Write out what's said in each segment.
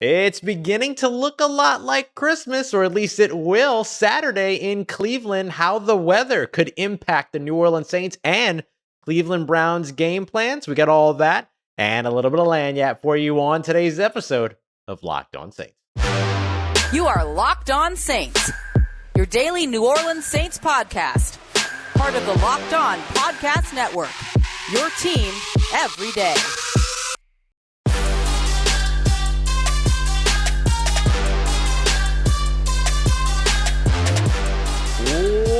It's beginning to look a lot like Christmas, or at least it will, Saturday in Cleveland. How the weather could impact the New Orleans Saints and Cleveland Browns game plans. We got all that and a little bit of lanyard for you on today's episode of Locked On Saints. You are Locked On Saints, your daily New Orleans Saints podcast. Part of the Locked On Podcast Network, your team every day.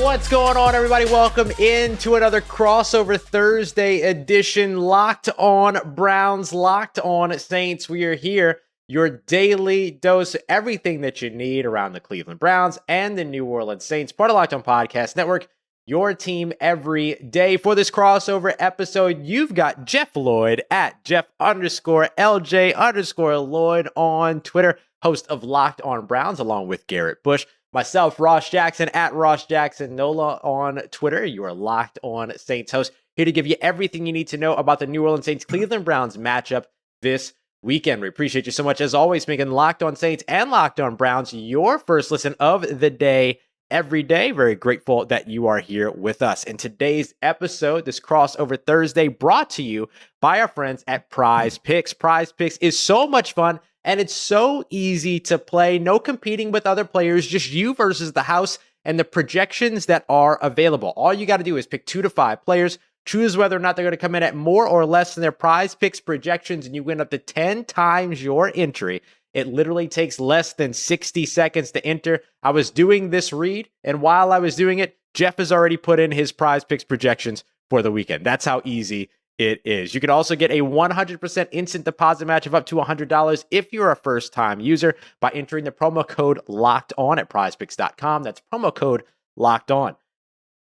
What's going on, everybody? Welcome into another crossover Thursday edition. Locked On Browns, Locked On Saints. We are here, your daily dose of everything that you need around the Cleveland Browns and the New Orleans Saints. Part of Locked On Podcast Network, your team every day. For this crossover episode, you've got Jeff Lloyd at Jeff_LJ_Lloyd on Twitter, host of Locked On Browns, along with Garrett Bush. Myself, Ross Jackson, at Ross Jackson Nola on Twitter. You are Locked On Saints host, here to give you everything you need to know about the New Orleans Saints Cleveland Browns matchup this weekend. We appreciate you so much, as always, making Locked On Saints and Locked On Browns your first listen of the day every day. Very grateful that you are here with us. In today's episode, this crossover Thursday, brought to you by our friends at Prize Picks. Prize Picks is so much fun, and it's so easy to play. No competing with other players, just you versus the house and the projections that are available. All you got to do is pick 2 to 5 players, choose whether or not they're going to come in at more or less than their Prize Picks projections, and you win up to 10 times your entry. It literally takes less than 60 seconds to enter. I was doing this read, and while I was doing it, Jeff has already put in his Prize Picks projections for the weekend. That's how easy it is. You can also get a 100% instant deposit match of up to $100 if you're a first-time user by entering the promo code LOCKEDON at prizepicks.com. That's promo code LOCKEDON.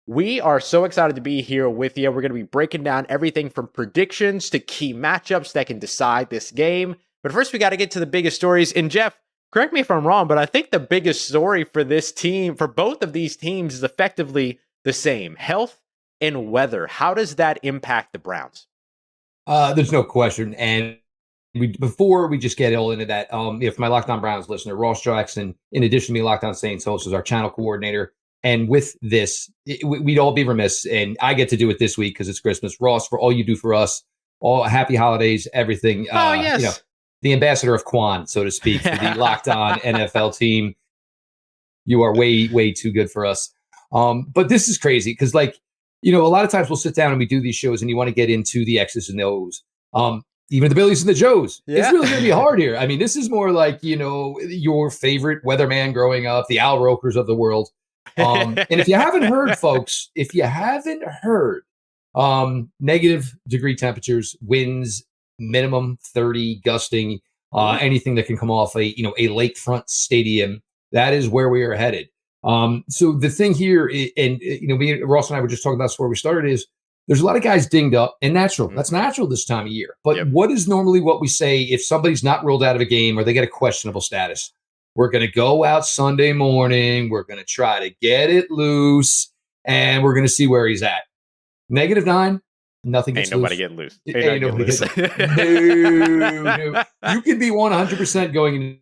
We are so excited to be here with you. We're going to be breaking down everything from predictions to key matchups that can decide this game. But first, we got to get to the biggest stories. And Jeff, correct me if I'm wrong, but I think the biggest story for this team, for both of these teams, is effectively the same: health and weather. How does that impact the Browns? There's no question. And before we just get all into that, if my Locked On Browns listener, Ross Jackson, in addition to me, Locked On Saints host, is our channel coordinator. And with this, we'd all be remiss, and I get to do it this week because it's Christmas. Ross, for all you do for us, all happy holidays, everything. Oh, yes. You know, the ambassador of Quan, so to speak, for the Locked On NFL team. You are way, way too good for us. But this is crazy because, like, you know, a lot of times we'll sit down and we do these shows and you want to get into the X's and the O's. Even the Billies and the Joes. Yeah. It's really going to be hard here. I mean, this is more like, you know, your favorite weatherman growing up, the Al Rokers of the world. And if you haven't heard, folks, negative degree temperatures, winds, minimum 30, gusting, anything that can come off a lakefront stadium, that is where we are headed. So the thing here, Ross and I were just talking about this before we started, is there's a lot of guys dinged up, and natural. That's natural this time of year. But What is normally what we say if somebody's not ruled out of a game or they get a questionable status? We're going to go out Sunday morning. We're going to try to get it loose, and we're going to see where he's at. -9, nothing gets Ain't nobody loose. getting loose. Ain't nobody getting loose. No. You can be 100% going into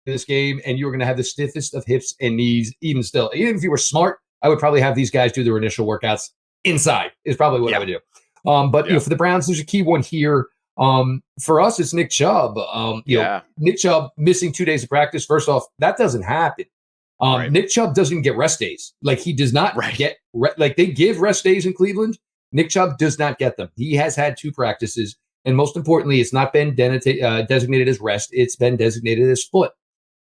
this game, and you're going to have the stiffest of hips and knees. Even still, even if you were smart, I would probably have these guys do their initial workouts inside. Is probably what I would do. But for the Browns, there's a key one here. For us, it's Nick Chubb. Nick Chubb missing 2 days of practice. First off, that doesn't happen. Nick Chubb doesn't get rest days. Like, he does not get like they give rest days in Cleveland. Nick Chubb does not get them. He has had 2 practices, and most importantly, it's not been designated as rest. It's been designated as foot.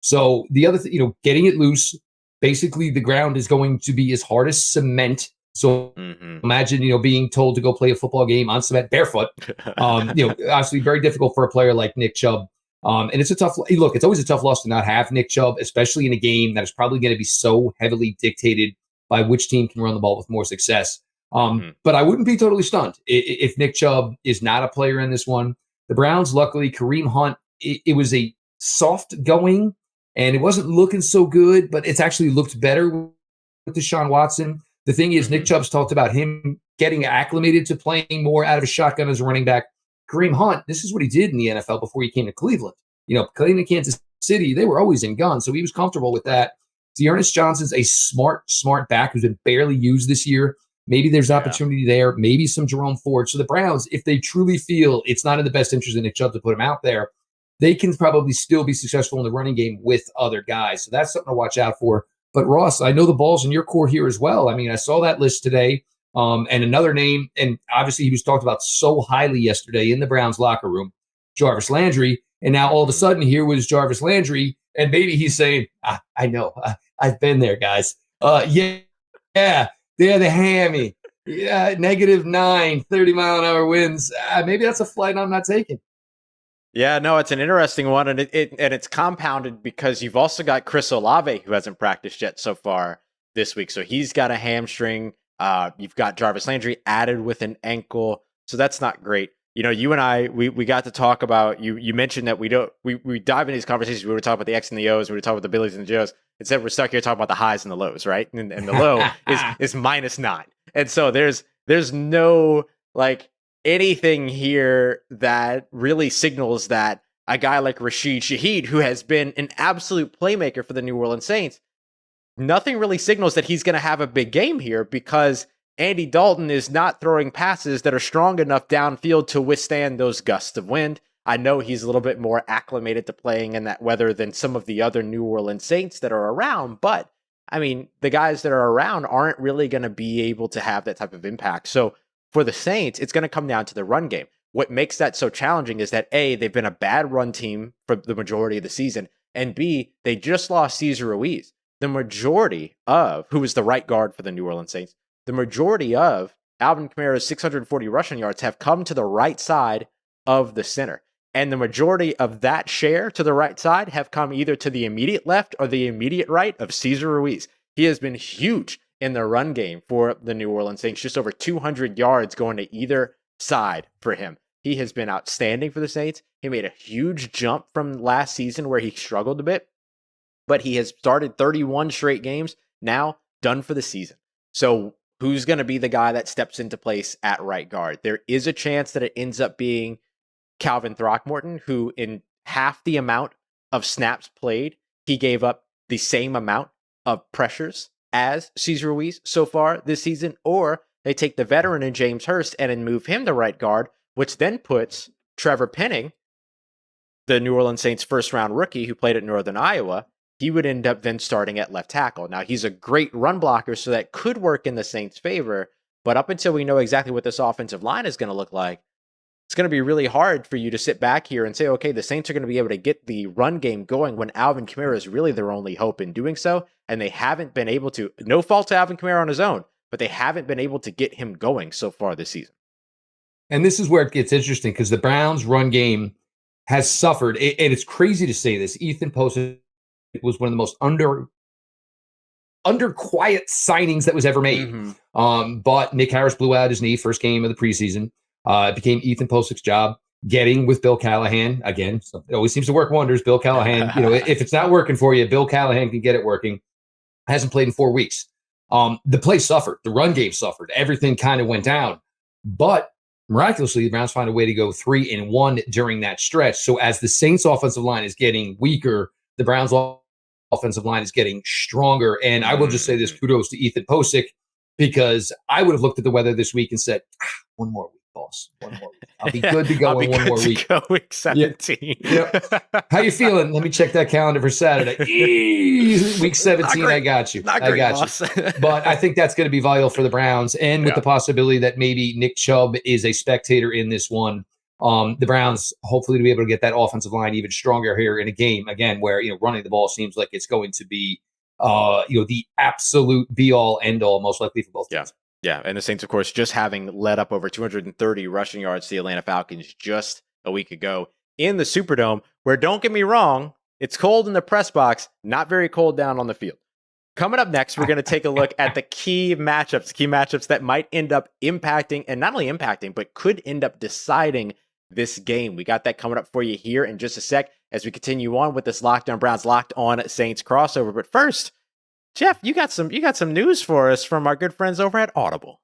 So the other thing, getting it loose, basically the ground is going to be as hard as cement. So imagine, being told to go play a football game on cement barefoot. Obviously very difficult for a player like Nick Chubb. And it's it's always a tough loss to not have Nick Chubb, especially in a game that is probably going to be so heavily dictated by which team can run the ball with more success. But I wouldn't be totally stunned if Nick Chubb is not a player in this one. The Browns, luckily, Kareem Hunt, it was a soft going, and it wasn't looking so good, but it's actually looked better with Deshaun Watson. The thing is, Nick Chubb's talked about him getting acclimated to playing more out of a shotgun as a running back. Kareem Hunt, this is what he did in the NFL before he came to Cleveland. Playing in Kansas City, they were always in gun, so he was comfortable with that. Dearness Johnson's a smart back who's been barely used this year. Maybe there's opportunity there. Maybe some Jerome Ford. So the Browns, if they truly feel it's not in the best interest of Nick Chubb to put him out there, they can probably still be successful in the running game with other guys. So that's something to watch out for. But Ross, I know the ball's in your court here as well. I mean, I saw that list today. And another name, and obviously he was talked about so highly yesterday in the Browns locker room, Jarvis Landry. And now all of a sudden here was Jarvis Landry. And maybe he's saying, I know, I've been there, guys. They're the hammy. Yeah, -9, 30-mile-an-hour winds. Maybe that's a flight I'm not taking. Yeah, no, it's an interesting one, and it's compounded because you've also got Chris Olave, who hasn't practiced yet so far this week. So he's got a hamstring. You've got Jarvis Landry added with an ankle. So that's not great. You know, you and I, we got to talk about, you mentioned that we dive into these conversations. We were talking about the X and the O's, we were talking about the Billies and the Joes. Instead, we're stuck here talking about the highs and the lows, right? And the low is -9. And so there's no like anything here that really signals that a guy like Rashid Shaheed, who has been an absolute playmaker for the New Orleans Saints, nothing really signals that he's going to have a big game here because Andy Dalton is not throwing passes that are strong enough downfield to withstand those gusts of wind. I know he's a little bit more acclimated to playing in that weather than some of the other New Orleans Saints that are around, but I mean, the guys that are around aren't really going to be able to have that type of impact. So for the Saints, it's going to come down to the run game. What makes that so challenging is that A, they've been a bad run team for the majority of the season, and B, they just lost Cesar Ruiz. The majority of, who is the right guard for the New Orleans Saints, the majority of Alvin Kamara's 640 rushing yards have come to the right side of the center. And the majority of that share to the right side have come either to the immediate left or the immediate right of Cesar Ruiz. He has been huge in the run game for the New Orleans Saints, just over 200 yards going to either side for him. He has been outstanding for the Saints. He made a huge jump from last season where he struggled a bit, but he has started 31 straight games, now done for the season. So who's going to be the guy that steps into place at right guard? There is a chance that it ends up being Calvin Throckmorton, who in half the amount of snaps played, he gave up the same amount of pressures as Cesar Ruiz so far this season, or they take the veteran in James Hurst and then move him to right guard, which then puts Trevor Penning, the New Orleans Saints first-round rookie who played at Northern Iowa, he would end up then starting at left tackle. Now, he's a great run blocker, so that could work in the Saints' favor, but up until we know exactly what this offensive line is going to look like, it's going to be really hard for you to sit back here and say, okay, the Saints are going to be able to get the run game going when Alvin Kamara is really their only hope in doing so. And they haven't been able to, no fault to Alvin Kamara on his own, but they haven't been able to get him going so far this season. And this is where it gets interesting because the Browns run game has suffered. And it's crazy to say this. Ethan Posey was one of the most under quiet signings that was ever made. Mm-hmm. But Nick Harris blew out his knee first game of the preseason. It became Ethan Posick's job getting with Bill Callahan again. So it always seems to work wonders. Bill Callahan, if it's not working for you, Bill Callahan can get it working. Hasn't played in 4 weeks. The play suffered. The run game suffered. Everything kind of went down. But miraculously, the Browns find a way to go 3-1 during that stretch. So as the Saints offensive line is getting weaker, the Browns offensive line is getting stronger. And I will just say this, kudos to Ethan Posick, because I would have looked at the weather this week and said, one more week. Boss, 1 more week. I'll be good to go in 1 more week. Go week 17. Yeah. How you feeling? Let me check that calendar for Saturday. Week 17, I got you. I got you. But I think that's going to be vital for the Browns, and with the possibility that maybe Nick Chubb is a spectator in this one. The Browns hopefully to be able to get that offensive line even stronger here in a game again where running the ball seems like it's going to be the absolute be all end all most likely for both teams. Yeah, and the Saints, of course, just having led up over 230 rushing yards to the Atlanta Falcons just a week ago in the Superdome, where, don't get me wrong, it's cold in the press box, not very cold down on the field. Coming up next, we're going to take a look at the key matchups that might end up impacting, and not only impacting, but could end up deciding this game. We got that coming up for you here in just a sec as we continue on with this Locked On Browns, Locked On Saints crossover. But first, Jeff, you got some news for us from our good friends over at Audible.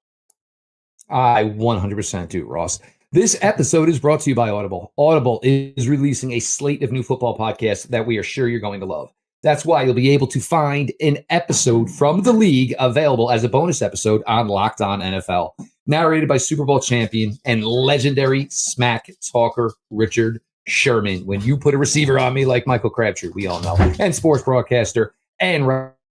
I 100% do, Ross. This episode is brought to you by Audible. Audible is releasing a slate of new football podcasts that we are sure you're going to love. That's why you'll be able to find an episode from the league available as a bonus episode on Locked On NFL, narrated by Super Bowl champion and legendary smack talker Richard Sherman. When you put a receiver on me like Michael Crabtree, we all know, and sports broadcaster and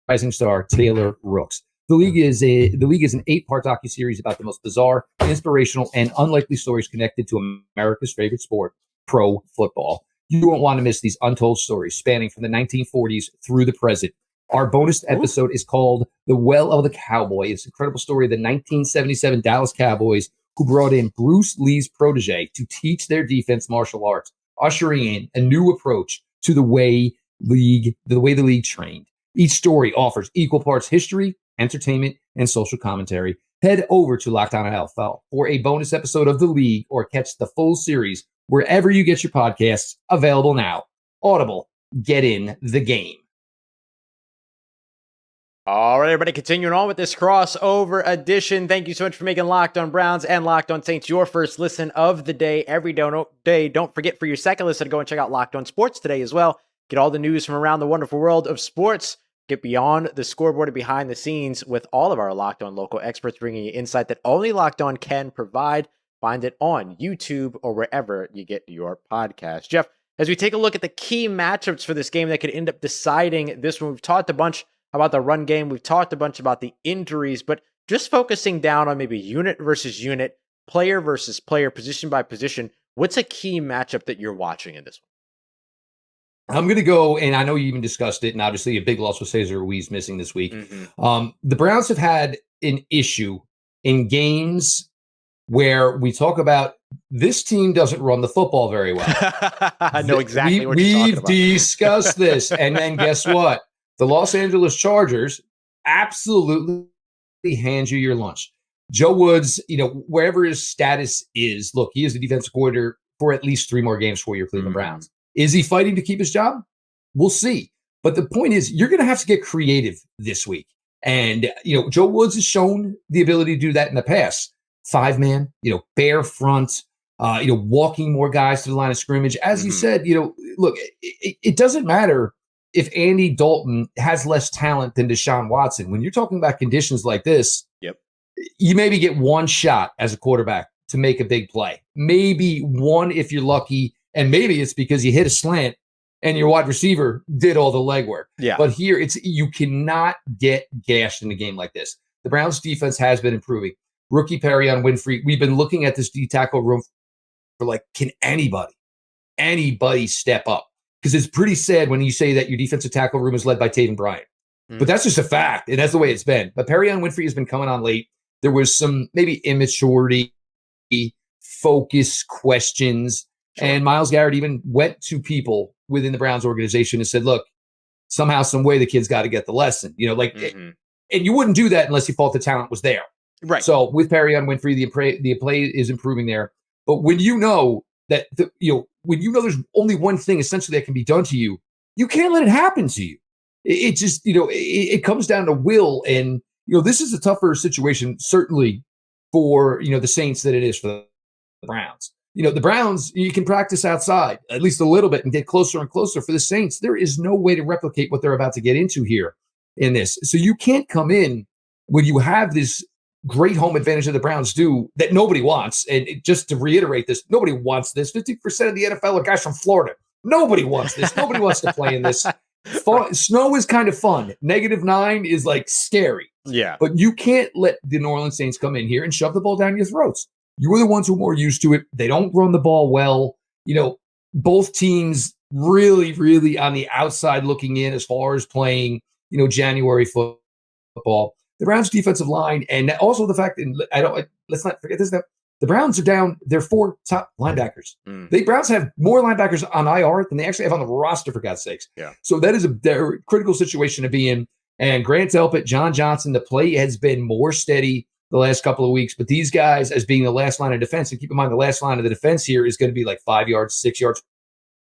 rising star Taylor Rooks. The League is an 8-part docuseries about the most bizarre, inspirational, and unlikely stories connected to America's favorite sport, pro football. You won't want to miss these untold stories spanning from the 1940s through the present. Our bonus episode is called The Well of the Cowboy. It's an incredible story of the 1977 Dallas Cowboys, who brought in Bruce Lee's protege to teach their defense martial arts, ushering in a new approach to the way the league trained. Each story offers equal parts history, entertainment, and social commentary. Head over to Locked On NFL for a bonus episode of The League or catch the full series wherever you get your podcasts, available now. Audible, get in the game. All right, everybody, continuing on with this crossover edition. Thank you so much for making Locked On Browns and Locked On Saints your first listen of the day every day. Don't forget, for your second listen, to go and check out Locked On Sports today as well. Get all the news from around the wonderful world of sports. Get beyond the scoreboard and behind the scenes with all of our Locked On local experts, bringing you insight that only Locked On can provide. Find it on YouTube or wherever you get your podcast. Jeff, as we take a look at the key matchups for this game that could end up deciding this one, we've talked a bunch about the run game. We've talked a bunch about the injuries, but just focusing down on maybe unit versus unit, player versus player, position by position, what's a key matchup that you're watching in this one? I'm going to go, and I know you even discussed it, and obviously a big loss with Cesar Ruiz missing this week. The Browns have had an issue in games where we talk about this team doesn't run the football very well. I know exactly what you're talking about. We've discussed this, and then guess what? The Los Angeles Chargers absolutely hand you your lunch. Joe Woods, wherever his status is, look, he is the defensive coordinator for at least 3 more games for your Cleveland Browns. Is he fighting to keep his job? We'll see. But the point is, you're going to have to get creative this week. And, Joe Woods has shown the ability to do that in the past. 5-man, bare front, walking more guys to the line of scrimmage. As you said, look, it doesn't matter if Andy Dalton has less talent than Deshaun Watson. When you're talking about conditions like this, you maybe get one shot as a quarterback to make a big play. Maybe one if you're lucky, and maybe it's because you hit a slant and your wide receiver did all the legwork. Yeah. But here, you cannot get gashed in a game like this. The Browns' defense has been improving. Rookie Perrion Winfrey, we've been looking at this D-tackle room for can anybody step up? Because it's pretty sad when you say that your defensive tackle room is led by Taven Bryan. But that's just a fact, and that's the way it's been. But Perrion Winfrey has been coming on late. There was some maybe immaturity, focus questions, and Myles Garrett even went to people within the Browns organization and said, look, somehow, some way the kid's got to get the lesson. And you wouldn't do that unless you thought the talent was there. Right. So with Perrion Winfrey, the play is improving there. But when you know that there's only one thing essentially that can be done to you, you can't let it happen to you. It just it comes down to will, and this is a tougher situation certainly for the Saints than it is for the Browns. The Browns, you can practice outside at least a little bit and get closer and closer. For the Saints, there is no way to replicate what they're about to get into here in this. So you can't come in when you have this great home advantage that the Browns do that nobody wants. And just to reiterate this, nobody wants this. 50% of the NFL are guys from Florida. Nobody wants this. Nobody wants to play in this. Snow is kind of fun. -9 is scary. Yeah. But you can't let the New Orleans Saints come in here and shove the ball down your throats. You are the ones who are more used to it. They don't run the ball well. Both teams really, really on the outside looking in as far as playing, January football. The Browns' defensive line, and also the fact that let's not forget this. That the Browns are down their 4 top linebackers. The Browns have more linebackers on IR than they actually have on the roster, for God's sakes. Yeah. So that is a critical situation to be in. And Grant Delpit, John Johnson, the play has been more steady the last couple of weeks. But these guys, as being the last line of defense, and keep in mind the last line of the defense here is going to be 5 yards, 6 yards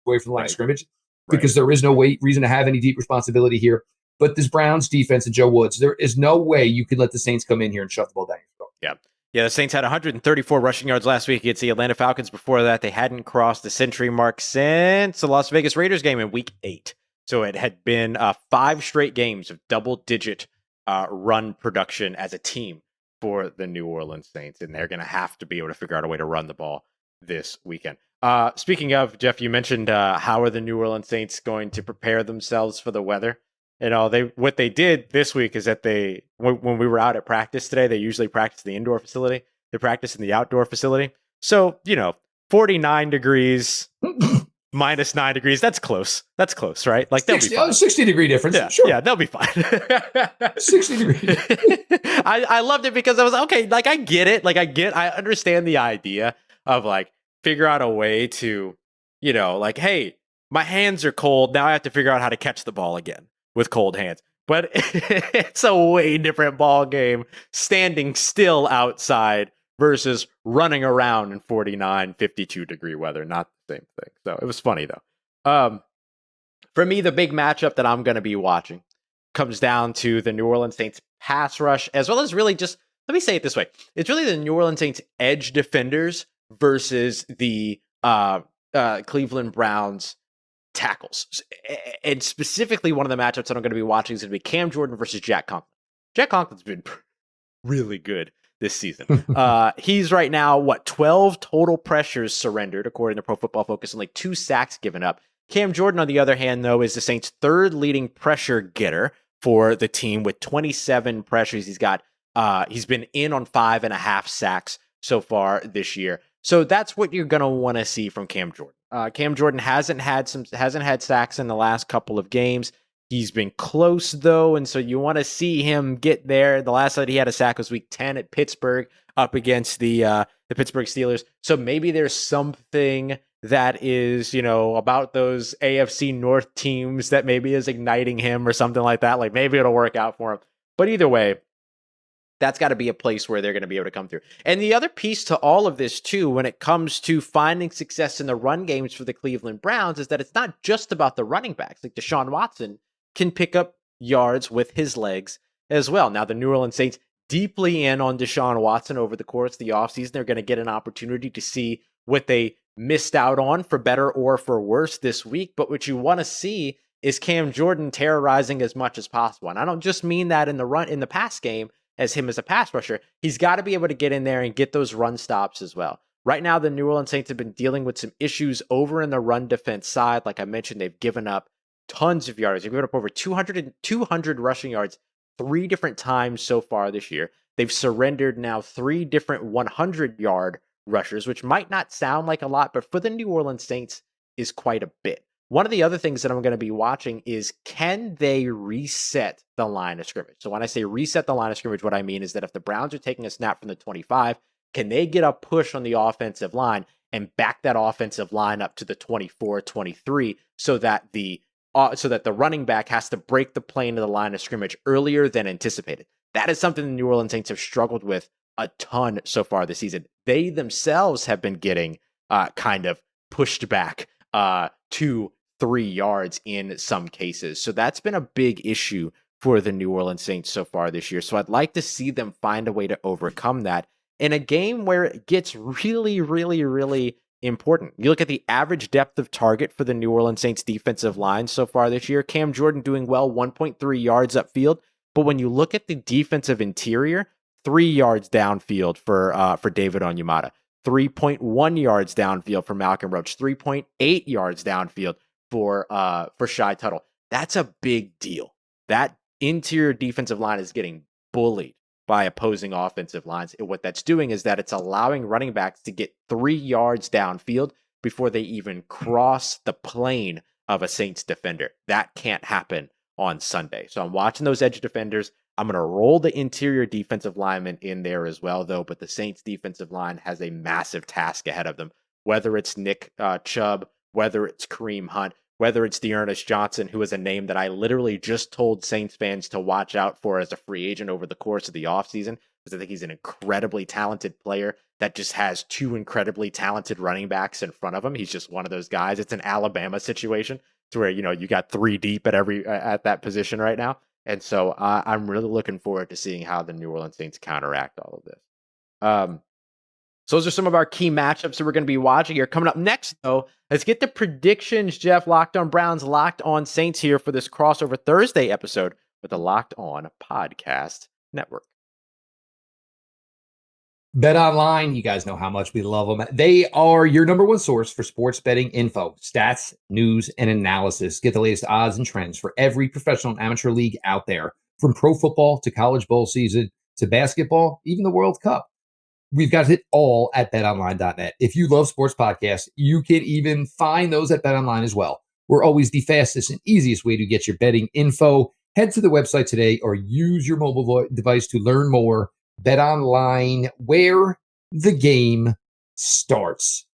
away from the line of scrimmage, because there is no reason to have any deep responsibility here. But this Browns defense and Joe Woods, there is no way you can let the Saints come in here and shut the ball down your throat. Yeah. Yeah, the Saints had 134 rushing yards last week against the Atlanta Falcons. Before that, they hadn't crossed the century mark since the Las Vegas Raiders game in week 8. So it had been 5 straight games of double-digit run production as a team for the New Orleans Saints, and they're going to have to be able to figure out a way to run the ball this weekend. Speaking of, Jeff, you mentioned how are the New Orleans Saints going to prepare themselves for the weather? What they did this week is that when we were out at practice today, they usually practice in the indoor facility. They practice in the outdoor facility. So, 49 degrees, minus 9 degrees. That's close. That's close, right? Like, they'll be fine. 60-degree difference. Yeah, sure. Yeah, they'll be fine. 60 degrees. I loved it because I was okay. Like, I get it. Like, I understand the idea of like figure out a way to, like, hey, my hands are cold. Now I have to figure out how to catch the ball again with cold hands. But it's a way different ball game standing still outside versus running around in 49, 52 degree weather. Not the same thing. So it was funny though. For me, the big matchup that I'm going to be watching comes down to the New Orleans Saints pass rush, as well as really just, let me say it this way. It's really the New Orleans Saints edge defenders versus the Cleveland Browns tackles. And specifically, one of the matchups that I'm going to be watching is going to be Cam Jordan versus Jack Conklin. Jack Conklin's been really good this season. He's right now, 12 total pressures surrendered, according to Pro Football Focus, and like 2 sacks given up. Cam Jordan, on the other hand, though, is the Saints' 3rd leading pressure getter for the team with 27 pressures. He's been in on 5.5 sacks so far this year. So that's what you're going to want to see from Cam Jordan. Cam Jordan hasn't had sacks in the last couple of games. He's been close though, and so you want to see him get there. The last time he had a sack was week 10 at Pittsburgh up against the Pittsburgh Steelers. So maybe there's something that is, about those AFC North teams that maybe is igniting him or something like that. Like maybe it'll work out for him. But either way, that's got to be a place where they're going to be able to come through. And the other piece to all of this, too, when it comes to finding success in the run games for the Cleveland Browns, is that it's not just about the running backs. Like Deshaun Watson can pick up yards with his legs as well. Now, the New Orleans Saints deeply in on Deshaun Watson over the course of the offseason. They're going to get an opportunity to see what they missed out on, for better or for worse, this week. But what you want to see is Cam Jordan terrorizing as much as possible. And I don't just mean that in the pass game, as him as a pass rusher. He's got to be able to get in there and get those run stops as well. Right now, the New Orleans Saints have been dealing with some issues over in the run defense side. Like I mentioned, they've given up tons of yards. They've given up over 200 rushing yards 3 different times so far this year. They've surrendered now 3 different 100-yard rushers, which might not sound like a lot, but for the New Orleans Saints is quite a bit. One of the other things that I'm going to be watching is, can they reset the line of scrimmage? So when I say reset the line of scrimmage, what I mean is that if the Browns are taking a snap from the 25, can they get a push on the offensive line and back that offensive line up to the 24, 23 so that the running back has to break the plane of the line of scrimmage earlier than anticipated? That is something the New Orleans Saints have struggled with a ton so far this season. They themselves have been getting kind of pushed back 2-3 yards in some cases. So that's been a big issue for the New Orleans Saints so far this year. So I'd like to see them find a way to overcome that in a game where it gets really, really, really important. You look at the average depth of target for the New Orleans Saints defensive line so far this year. Cam Jordan doing well, 1.3 yards upfield. But when you look at the defensive interior, 3 yards downfield for David Onyemata, 3.1 yards downfield for Malcolm Roach, 3.8 yards downfield for Shy Tuttle. That's a big deal. That interior defensive line is getting bullied by opposing offensive lines. And what that's doing is that it's allowing running backs to get 3 yards downfield before they even cross the plane of a Saints defender. That can't happen on Sunday. So I'm watching those edge defenders. I'm going to roll the interior defensive lineman in there as well, though. But the Saints defensive line has a massive task ahead of them, whether it's Nick Chubb, whether it's Kareem Hunt, whether it's Dearness Johnson, who is a name that I literally just told Saints fans to watch out for as a free agent over the course of the offseason, because I think he's an incredibly talented player that just has 2 incredibly talented running backs in front of him. He's just one of those guys. It's an Alabama situation to where, you got 3 deep at that position right now. And so I'm really looking forward to seeing how the New Orleans Saints counteract all of this. So those are some of our key matchups that we're going to be watching here. Coming up next, though, let's get the predictions, Jeff. Locked on Browns, Locked on Saints here for this crossover Thursday episode with the Locked On Podcast Network. BetOnline, you guys know how much we love them. They are your number one source for sports betting info, stats, news, and analysis. Get the latest odds and trends for every professional and amateur league out there, from pro football to college bowl season to basketball, even the World Cup. We've got it all at betonline.net. If you love sports podcasts, you can even find those at BetOnline as well. We're always the fastest and easiest way to get your betting info. Head to the website today or use your mobile device to learn more. BetOnline, where the game starts.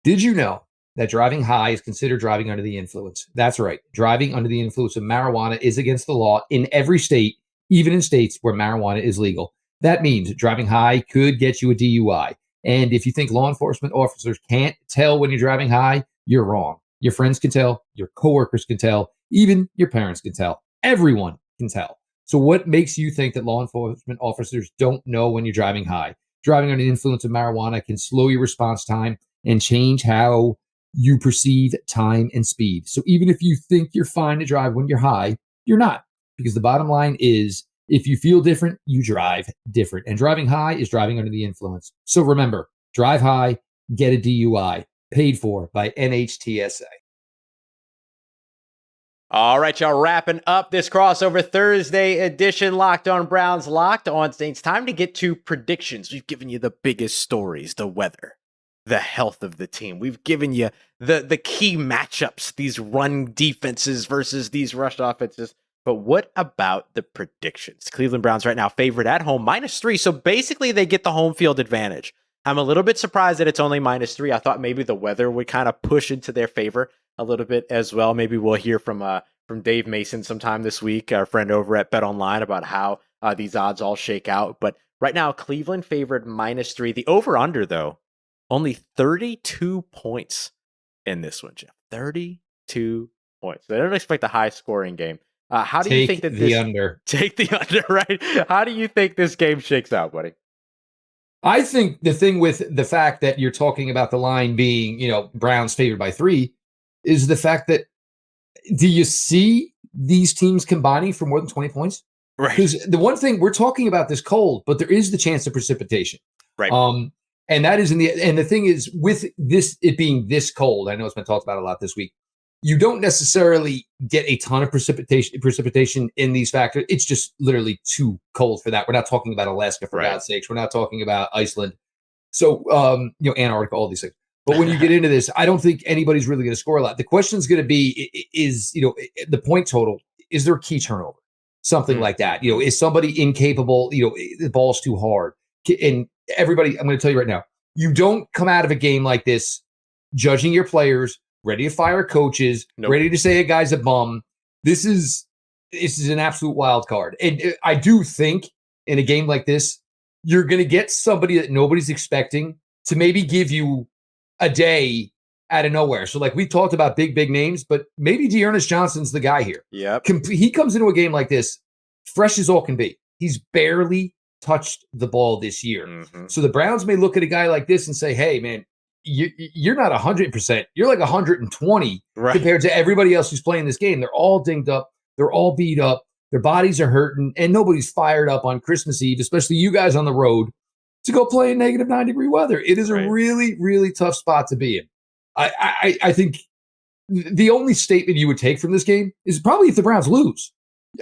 Did you know that driving high is considered driving under the influence? That's right. Driving under the influence of marijuana is against the law in every state, even in states where marijuana is legal. That means driving high could get you a DUI. And if you think law enforcement officers can't tell when you're driving high, you're wrong. Your friends can tell, your coworkers can tell, even your parents can tell. Everyone can tell. So what makes you think that law enforcement officers don't know when you're driving high? Driving under the influence of marijuana can slow your response time and change how you perceive time and speed. So even if you think you're fine to drive when you're high, you're not. Because the bottom line is, if you feel different, you drive different. And driving high is driving under the influence. So remember, drive high, get a DUI, paid for by NHTSA. All right, y'all, wrapping up this crossover Thursday edition, Locked on Browns, Locked on Saints. Time to get to predictions. We've given you the biggest stories, the weather, the health of the team. We've given you the key matchups, these run defenses versus these rush offenses. But what about the predictions? Cleveland Browns right now favored at home, -3. So basically they get the home field advantage. I'm a little bit surprised that it's only -3. I thought maybe the weather would kind of push into their favor a little bit as well. Maybe we'll hear from Dave Mason sometime this week, our friend over at BetOnline, about how these odds all shake out. But right now, Cleveland favored -3. The over-under, though, only 32 points in this one, Jeff. 32 points. So I don't expect a high-scoring game. How do you think that this under? Take the under, right? How do you think this game shakes out, buddy? I think the thing with the fact that you're talking about the line being, Browns favored by 3 is the fact that, do you see these teams combining for more than 20 points? Right. Because the one thing we're talking about this cold, but there is the chance of precipitation. Right. And that is and the thing is, with this, it being this cold, I know it's been talked about a lot this week, you don't necessarily get a ton of precipitation in these factors. It's just literally too cold for that. We're not talking about Alaska, for God's sakes. We're not talking about Iceland. So, Antarctica, all these things. But when you get into this, I don't think anybody's really going to score a lot. The question is going to be, is the point total, is there a key turnover? Something like that. Is somebody incapable? The ball's too hard. And everybody, I'm going to tell you right now, you don't come out of a game like this judging your players, ready to fire coaches, ready to say a guy's a bum. This is an absolute wild card. And I do think in a game like this, you're going to get somebody that nobody's expecting to maybe give you a day out of nowhere. So like we talked about big names, but maybe Dearness Johnson's the guy here. Yep. He comes into a game like this fresh as all can be. He's barely touched the ball this year. Mm-hmm. So the Browns may look at a guy like this and say, hey, man, you're not 100%. You're like 120 compared to everybody else who's playing this game. They're all dinged up. They're all beat up. Their bodies are hurting, and nobody's fired up on Christmas Eve, especially you guys on the road, to go play in negative 9-degree weather. It is a really, really tough spot to be in. I think the only statement you would take from this game is probably if the Browns lose.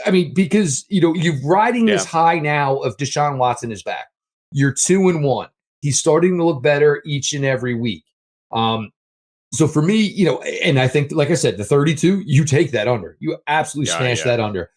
I mean, because, you're riding this high now of Deshaun Watson is back. You're 2-1. He's starting to look better each and every week. So for me, and I think, like I said, the 32, you take that under. You absolutely smash that under.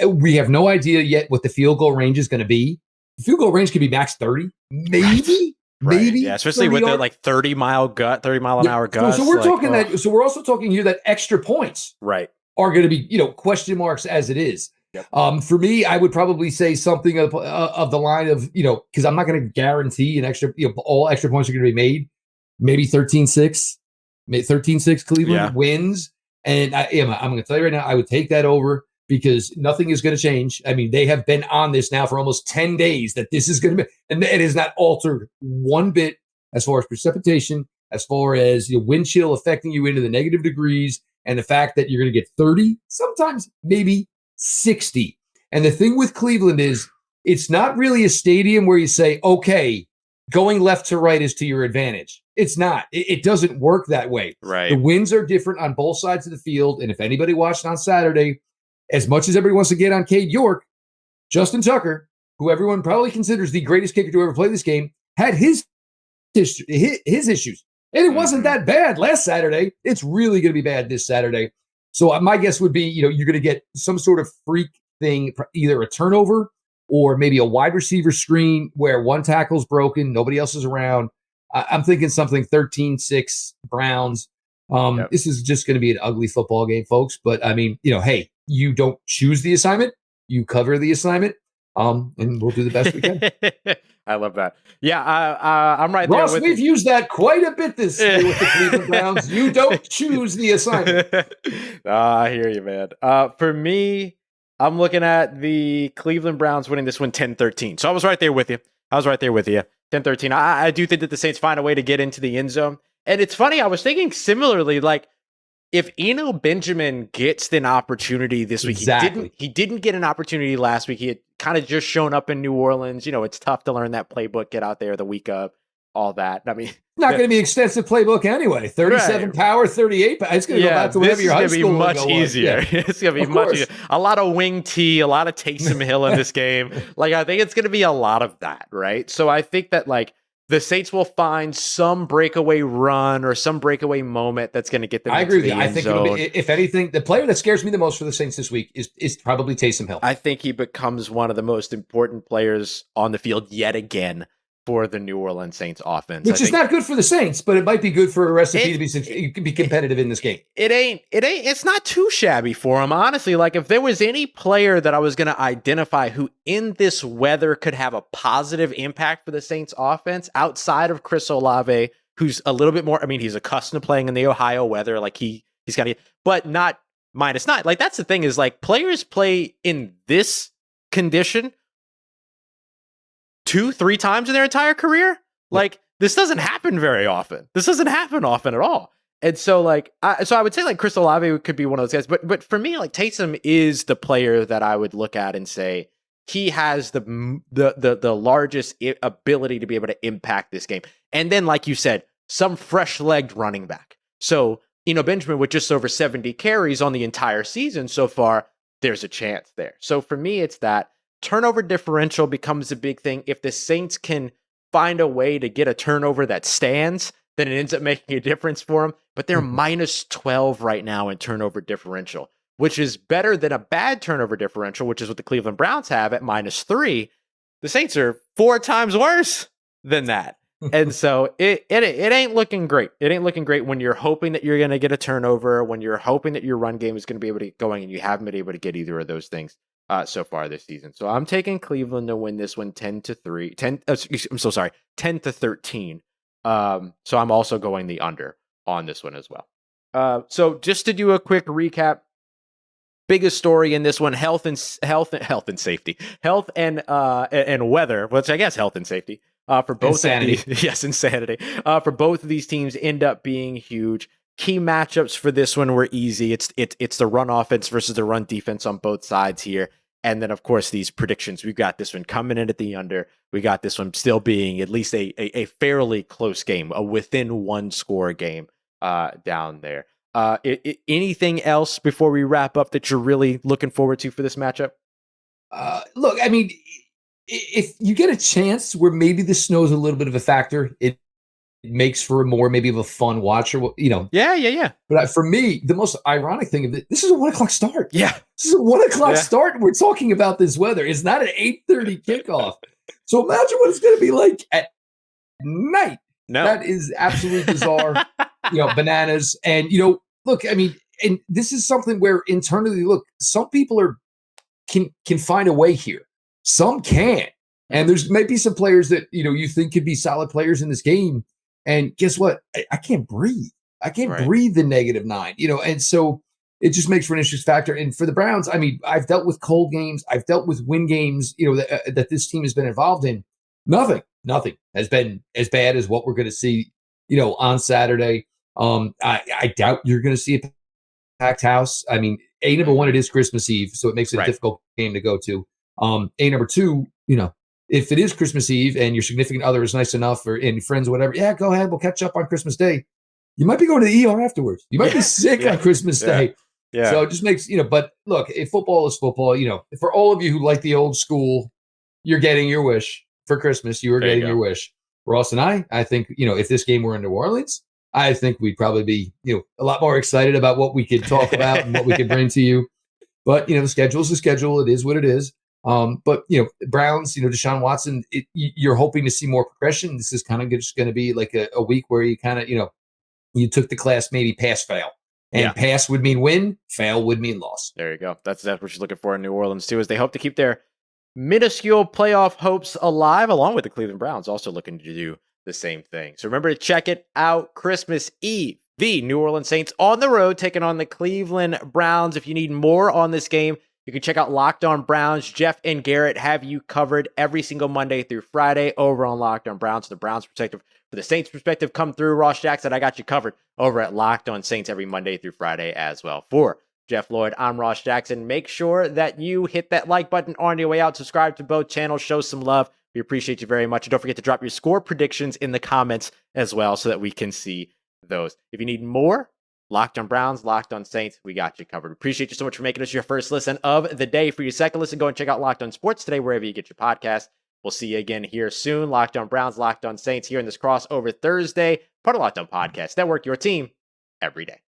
We have no idea yet what the field goal range is going to be. The field goal range could be max 30, maybe. Maybe. Yeah, especially with the 30 mile an hour gusts. So we're talking that. So we're also talking here that extra points are going to be, question marks as it is. Yep. For me, I would probably say something of the line of, because I'm not going to guarantee an extra, all extra points are going to be made. Maybe 13-6. 13-6 Cleveland wins. And I'm going to tell you right now, I would take that over. because nothing is going to change. I mean, they have been on this now for almost 10 days that this is going to be, and it has not altered one bit as far as precipitation, as far as wind chill affecting you into the negative degrees, and the fact that you're going to get 30, sometimes maybe 60. And the thing with Cleveland is it's not really a stadium where you say, okay, going left to right is to your advantage. It's not. It doesn't work that way. Right. The winds are different on both sides of the field. And if anybody watched on Saturday, as much as everybody wants to get on Cade York, Justin Tucker, who everyone probably considers the greatest kicker to ever play this game, had his issues. And it wasn't that bad last Saturday. It's really going to be bad this Saturday. So my guess would be, you're going to get some sort of freak thing, either a turnover or maybe a wide receiver screen where one tackle's broken, nobody else is around. I'm thinking something 13-6 Browns. This is just going to be an ugly football game, folks. But I mean, hey, you don't choose the assignment, you cover the assignment, and we'll do the best we can. I love that. Yeah, I'm right Ross, there. We've used that quite a bit this year with the Cleveland Browns. You don't choose the assignment. I hear you, man. For me, I'm looking at the Cleveland Browns winning this one 10-13. So I was right there with you. 10-13. I do think that the Saints find a way to get into the end zone. And it's funny, I was thinking similarly, like, if Eno Benjamin gets an opportunity this week, he didn't get an opportunity last week. He had kind of just shown up in New Orleans. It's tough to learn that playbook, get out there the week of, all that. I mean, not going to be extensive playbook anyway. 37 power, 38. It's going to go back to whatever your high school. Much easier. It's going to be much easier. A lot of wing T, a lot of Taysom Hill in this game. Like, I think it's going to be a lot of that, right? So I think that, like, the Saints will find some breakaway run or some breakaway moment that's going to get them. I agree with you. I think it'll be, if anything, the player that scares me the most for the Saints this week is probably Taysom Hill. I think he becomes one of the most important players on the field yet again for the New Orleans Saints offense. Which is not good for the Saints, but it might be good for a recipe to be competitive in this game. It's not too shabby for him, honestly. Like, if there was any player that I was going to identify who in this weather could have a positive impact for the Saints offense outside of Chris Olave, who's a little bit more, I mean, he's accustomed to playing in the Ohio weather. Like, he's got to, but not -9. Like, that's the thing is, like, players play in this condition 2-3 times in their entire career. Like, this doesn't happen very often. This doesn't happen often at all. And so, like, I would say, like, Chris Olave could be one of those guys. But for me, like, Taysom is the player that I would look at and say he has the largest ability to be able to impact this game. And then, like you said, some fresh-legged running back. So, Benjamin with just over 70 carries on the entire season so far, there's a chance there. So for me, it's that. Turnover differential becomes a big thing. If the Saints can find a way to get a turnover that stands, then it ends up making a difference for them. But they're -12 right now in turnover differential, which is better than a bad turnover differential, which is what the Cleveland Browns have at -3. The Saints are 4 times worse than that. And so it ain't looking great. It ain't looking great when you're hoping that you're going to get a turnover, when you're hoping that your run game is going to be able to get going, and you haven't been able to get either of those things so far this season. So I'm taking Cleveland to win this one 10-13. So I'm also going the under on this one as well. So just to do a quick recap, biggest story in this one: health and safety, health and weather, which I guess health and safety for both insanity. Of these, yes, insanity for both of these teams end up being huge. Key matchups for this one were easy. It's the run offense versus the run defense on both sides here. And then, of course, these predictions. We've got this one coming in at the under. We got this one still being at least a fairly close game, a within one score game down there. Anything else before we wrap up that you're really looking forward to for this matchup? Look, I mean, if you get a chance where maybe the snow is a little bit of a factor, it makes for more maybe of a fun watch, or Yeah. But for me, the most ironic thing of it, this is a 1:00 start. Yeah, this is a 1:00 start. And we're talking about this weather. It's not an 8:30 kickoff. So imagine what it's going to be like at night. No, that is absolutely bizarre. Bananas. And look, I mean, and this is something where internally, look, some people can find a way here. Some can't. And there's maybe some players that you think could be solid players in this game. And guess what? I can't breathe. I can't breathe the -9, and so it just makes for an interesting factor. And for the Browns, I mean, I've dealt with cold games. I've dealt with win games, that this team has been involved in. Nothing has been as bad as what we're going to see, on Saturday. I doubt you're going to see a packed house. I mean, number one, it is Christmas Eve, so it makes it a difficult game to go to. Number two, if it is Christmas Eve and your significant other is nice enough or any friends or whatever, yeah, go ahead. We'll catch up on Christmas Day. You might be going to the ER afterwards. You might be sick on Christmas Day. Yeah. So it just makes, but look, if football is football, for all of you who like the old school, you're getting your wish for Christmas. You are getting your wish. Ross and I think, if this game were in New Orleans, I think we'd probably be, a lot more excited about what we could talk about and what we could bring to you. But, the schedule is the schedule. It is what it is. But, Browns, Deshaun Watson, you're hoping to see more progression. This is kind of just going to be like a week where you kind of, you took the class, maybe pass, fail. And pass would mean win, fail would mean loss. There you go. That's what you're looking for in New Orleans, too, as they hope to keep their minuscule playoff hopes alive, along with the Cleveland Browns also looking to do the same thing. So remember to check it out. Christmas Eve, the New Orleans Saints on the road taking on the Cleveland Browns. If you need more on this game, you can check out Locked On Browns. Jeff and Garrett have you covered every single Monday through Friday over on Locked On Browns. The Browns perspective, for the Saints perspective, come through. Ross Jackson, I got you covered over at Locked On Saints every Monday through Friday as well. For Jeff Lloyd, I'm Ross Jackson. Make sure that you hit that like button on your way out. Subscribe to both channels. Show some love. We appreciate you very much. And don't forget to drop your score predictions in the comments as well so that we can see those. If you need more, Locked On Browns, Locked On Saints, we got you covered. Appreciate you so much for making us your first listen of the day. For your second listen, go and check out Locked On Sports today, wherever you get your podcast. We'll see you again here soon. Locked On Browns, Locked On Saints here in this crossover Thursday. Part of Locked On Podcast Network, your team every day.